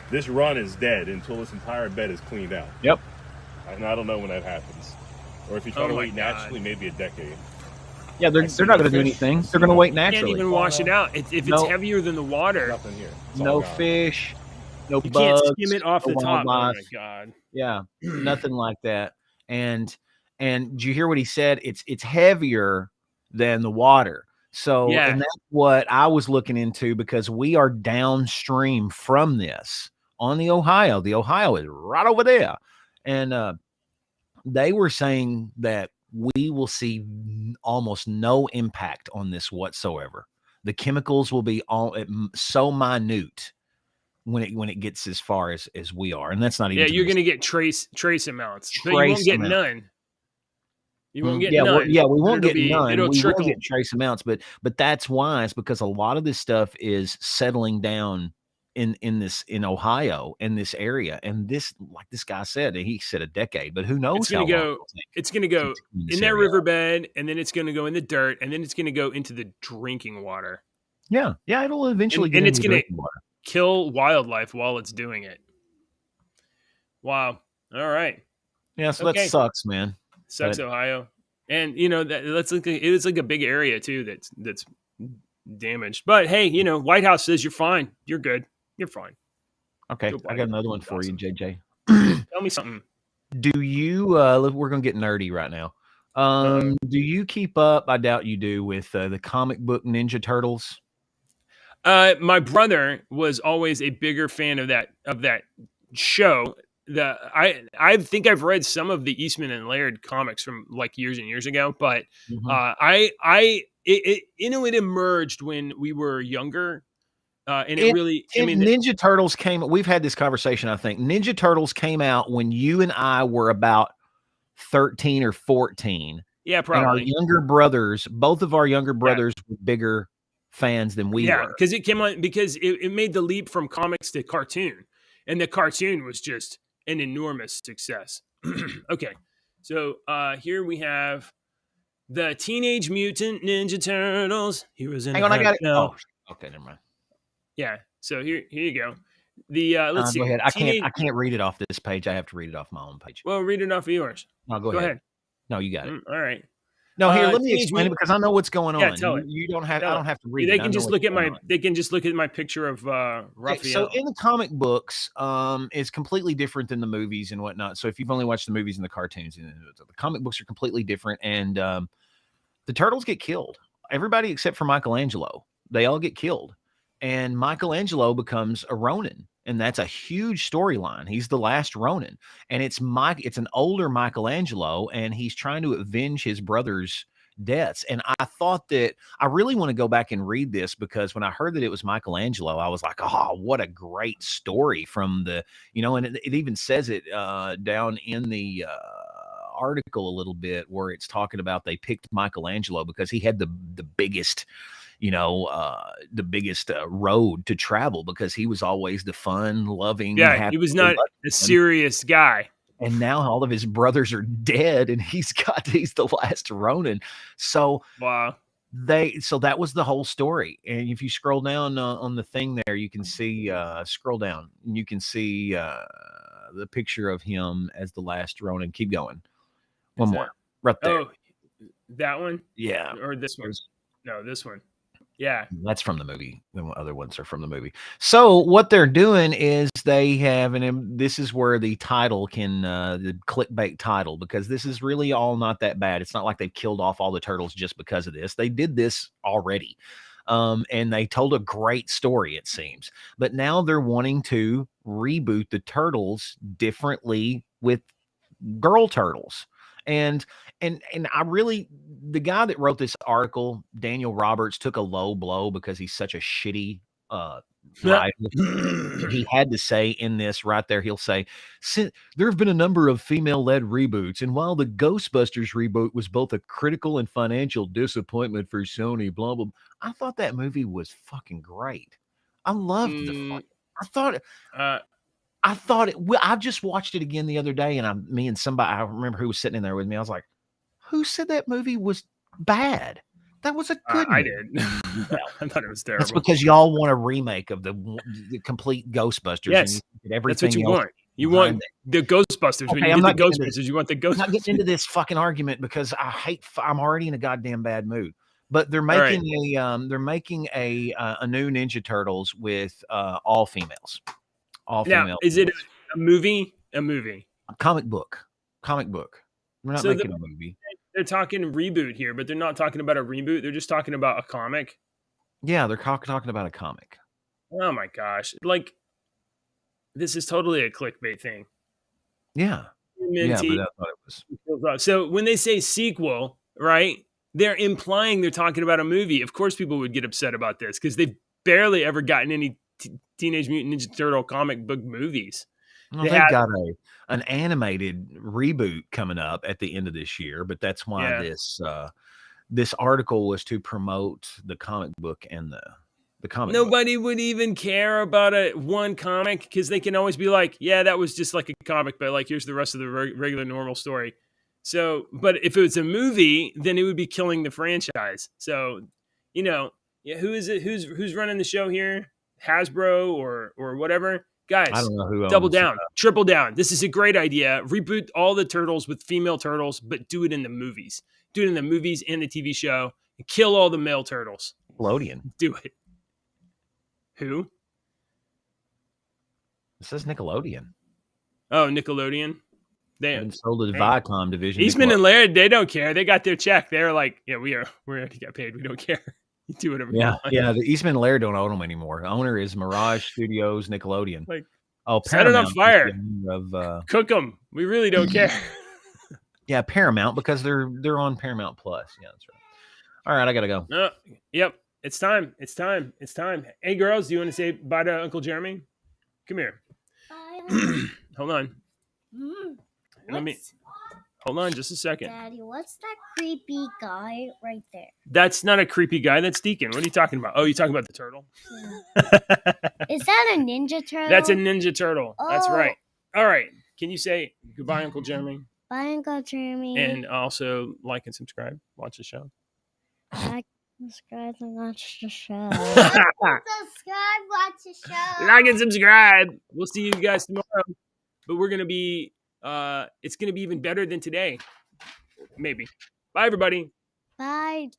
This run is dead until this entire bed is cleaned out. Yep. And I don't know when that happens. Or if you try to wait naturally, maybe a decade. Yeah, they're not going to do anything. They're going to wait naturally. You can't even wash it out. If it's heavier than the water. Nothing here. No fish, no you bugs. Can't skim it off the top. Wildlife. Oh my God. Yeah, nothing like that. And did you hear what he said? It's heavier than the water. So, and that's what I was looking into, because we are downstream from this on the Ohio. The Ohio is right over there. And they were saying that we will see almost no impact on this whatsoever. The chemicals will be so minute when it gets as far as we are. And that's not even. Yeah, you're going to get trace amounts. But you won't get none. You won't get none. We won't get none. It'll we trickle. will get trace amounts, but that's wise, because a lot of this stuff is settling down in Ohio, in this area. And this, like this guy said, he said a decade, but who knows? It's going to go in that riverbed, and then it's going to go in the dirt, and then it's going to go into the drinking water. Yeah, it'll eventually and it's going to kill wildlife while it's doing it. Wow. All right. Yeah, so that sucks, man. Sucks, Ohio. And that's like it was like a big area too that's damaged. But hey, White House says you're fine. You're good. You're fine. Okay, I got another one for you, JJ. Tell me something. Do you we're gonna get nerdy right now. Do you keep up? I doubt you do, with the comic book Ninja Turtles. My brother was always a bigger fan of that show I think I've read some of the Eastman and Laird comics from like years and years ago, but it emerged when we were younger, and it really, I mean, Ninja Turtles came. We've had this conversation. I think Ninja Turtles came out when you and I were about 13 or 14. Yeah, and our probably. younger brothers, both of our younger brothers, were bigger fans than we were. Because it came on because it made the leap from comics to cartoon, and the cartoon was just an enormous success. Okay, so here we have the Teenage Mutant Ninja Turtles. Heroes in Hang on, I got it. Hell. Oh, okay, never mind. Yeah, so here you go. The let's see. Go ahead. I can't read it off this page. I have to read it off my own page. Well, read it off of yours. No, go ahead. No, you got it. All right. No, here, let me explain it because I know what's going on. Yeah, tell it. You don't have. I don't have to read they it. Can just look at my. They can just look at my picture of Raphael. So in the comic books, it's completely different than the movies and whatnot. So if you've only watched the movies and the cartoons, the comic books are completely different. And the turtles get killed. Everybody except for Michelangelo, they all get killed. And Michelangelo becomes a Ronin. And that's a huge storyline. He's the last Ronin. And it's an older Michelangelo, and he's trying to avenge his brother's deaths. And I thought that I really want to go back and read this because when I heard that it was Michelangelo, I was like, oh, what a great story from the, and it even says it down in the article a little bit where it's talking about they picked Michelangelo because he had the biggest road to travel because he was always the fun loving. Yeah, he was not a serious guy. And now all of his brothers are dead and he's the last Ronin. So wow. So that was the whole story. And if you scroll down on the thing there, you can see, scroll down and you can see the picture of him as the last Ronin. Keep going. One more. Right there. Oh, that one? Yeah. Or this one? No, this one. Yeah. That's from the movie. The other ones are from the movie. So what they're doing is they have, and this is where the title the clickbait title, because this is really all not that bad. It's not like they've killed off all the turtles just because of this. They did this already. And they told a great story, it seems. But now they're wanting to reboot the turtles differently with girl turtles. And I really, the guy that wrote this article, Daniel Roberts, took a low blow because he's such a shitty writer. He had to say in this right there, he'll say, there have been a number of female-led reboots, and while the Ghostbusters reboot was both a critical and financial disappointment for Sony, blah, blah, I thought that movie was fucking great. I loved I thought I just watched it again the other day, and I remember who was sitting in there with me. I was like, who said that movie was bad? That was a good movie. I did. I thought it was terrible. That's because y'all want a remake of the complete Ghostbusters. Yes. And everything that's what you want. You want the Ghostbusters. Okay, when you get the Ghostbusters, you want the Ghostbusters. I'm not getting into this fucking argument because I'm already in a goddamn bad mood. But they're making a new Ninja Turtles with all females. All female. Now, is it a movie? A movie. A comic book. We're not making a movie. They're talking reboot here, but they're not talking about a reboot. They're just talking about a comic. Yeah, they're talking about a comic. Oh my gosh. Like, this is totally a clickbait thing. Yeah. Yeah, but I thought it was. So when they say sequel, right, they're implying they're talking about a movie. Of course people would get upset about this because they've barely ever gotten any Teenage Mutant Ninja Turtle comic book movies. Well, they've got an animated reboot coming up at the end of this year, but that's why this article was to promote the comic book and the comic. Nobody would even care about one comic because they can always be like, yeah, that was just like a comic, but like here's the rest of the regular normal story. So, but if it was a movie, then it would be killing the franchise. So, who is it? Who's running the show here? Hasbro or whatever. Guys, I don't know who double down, triple down. This is a great idea. Reboot all the turtles with female turtles, but do it in the movies. Do it in the movies and the TV show. And kill all the male turtles. Nickelodeon. Do it. Who? It says Nickelodeon. Oh, Nickelodeon. They sold to the Viacom division. Eastman and Laird, they don't care. They got their check. They're like, yeah, we already got paid. We don't care. You do whatever. Yeah, yeah. The Eastman and Laird don't own them anymore. The owner is Mirage Studios, Nickelodeon. Like, Oh, Set it on Paramount. fire. Of, Cook them. We really don't care. yeah, Paramount, because they're on Paramount Plus. Yeah, that's right. All right, I gotta go. Yep. It's time. It's time. It's time. Hey, girls, do you want to say bye to Uncle Jeremy? Come here. Bye. Hold on. Hold on just a second. Daddy, what's that creepy guy right there? That's not a creepy guy. That's Deacon. What are you talking about? Oh, you're talking about the turtle? Yeah. Is that a ninja turtle? That's a ninja turtle. Oh. That's right. All right. Can you say goodbye, Uncle Jeremy? Bye, Uncle Jeremy. And also like and subscribe. Watch the show. Like, subscribe, and watch the show. Subscribe, watch the show. Like and subscribe. We'll see you guys tomorrow. But we're gonna be it's gonna be even better than today. Maybe. Bye everybody. Bye.